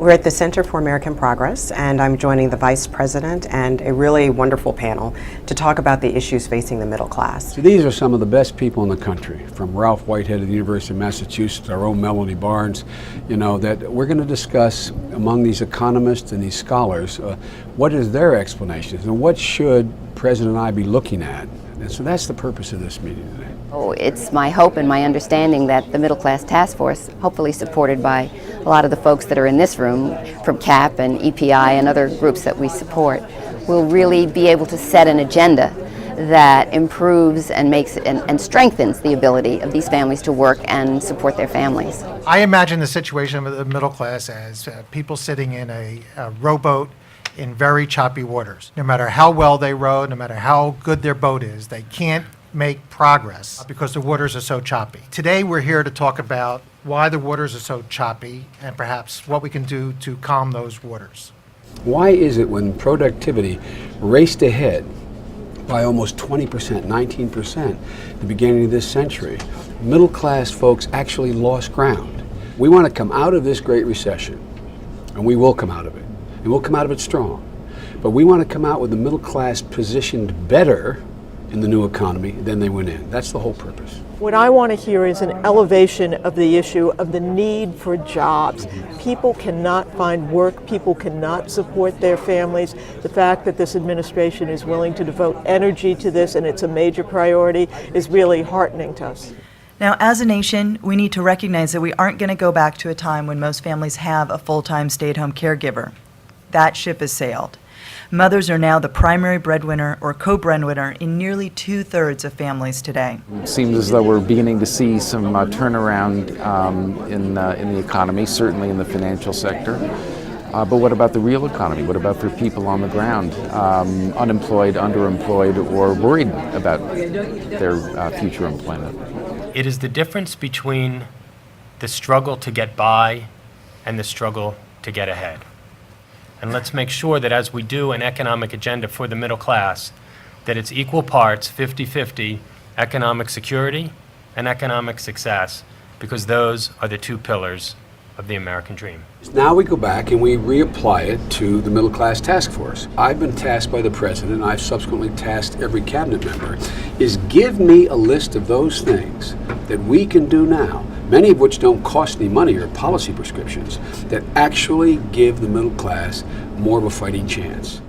We're at the Center for American Progress, and I'm joining the Vice President and a really wonderful panel to talk about the issues facing the middle class. So these are some of the best people in the country, from Ralph Whitehead of the University of Massachusetts, our own Melanie Barnes, that we're going to discuss among these economists and these scholars, what is their explanations and what should President and I be looking at. And so that's the purpose of this meeting today. It's my hope and my understanding that the Middle Class Task Force, hopefully supported by a lot of the folks that are in this room, from CAP and EPI and other groups that we support, will really be able to set an agenda that improves and makes and strengthens the ability of these families to work and support their families. I imagine the situation of the middle class as people sitting in a rowboat in very choppy waters. No matter how well they row, no matter how good their boat is, they can't make progress because the waters are so choppy. Today we're here to talk about why the waters are so choppy and perhaps what we can do to calm those waters. Why is it when productivity raced ahead by almost 20%, 19% at the beginning of this century, middle class folks actually lost ground? We want to come out of this Great Recession, and we will come out of it, and we'll come out of it strong. But we want to come out with the middle class positioned better in the new economy than they went in. That's the whole purpose. What I want to hear is an elevation of the issue of the need for jobs. People cannot find work, people cannot support their families. The fact that this administration is willing to devote energy to this and it's a major priority is really heartening to us. Now, as a nation, we need to recognize that we aren't going to go back to a time when most families have a full-time stay-at-home caregiver. That ship has sailed. Mothers are now the primary breadwinner or co-breadwinner in nearly 2/3 of families today. It seems as though we're beginning to see some turnaround in the economy, certainly in the financial sector. But what about the real economy? What about for people on the ground, unemployed, underemployed, or worried about their future employment? It is the difference between the struggle to get by and the struggle to get ahead. And let's make sure that as we do an economic agenda for the middle class, that it's equal parts, 50-50, economic security and economic success, because those are the two pillars of the American dream. Now we go back and we reapply it to the Middle Class Task Force. I've been tasked by the President, and I've subsequently tasked every cabinet member, is give me a list of those things that we can do now, many of which don't cost any money or policy prescriptions, that actually give the middle class more of a fighting chance.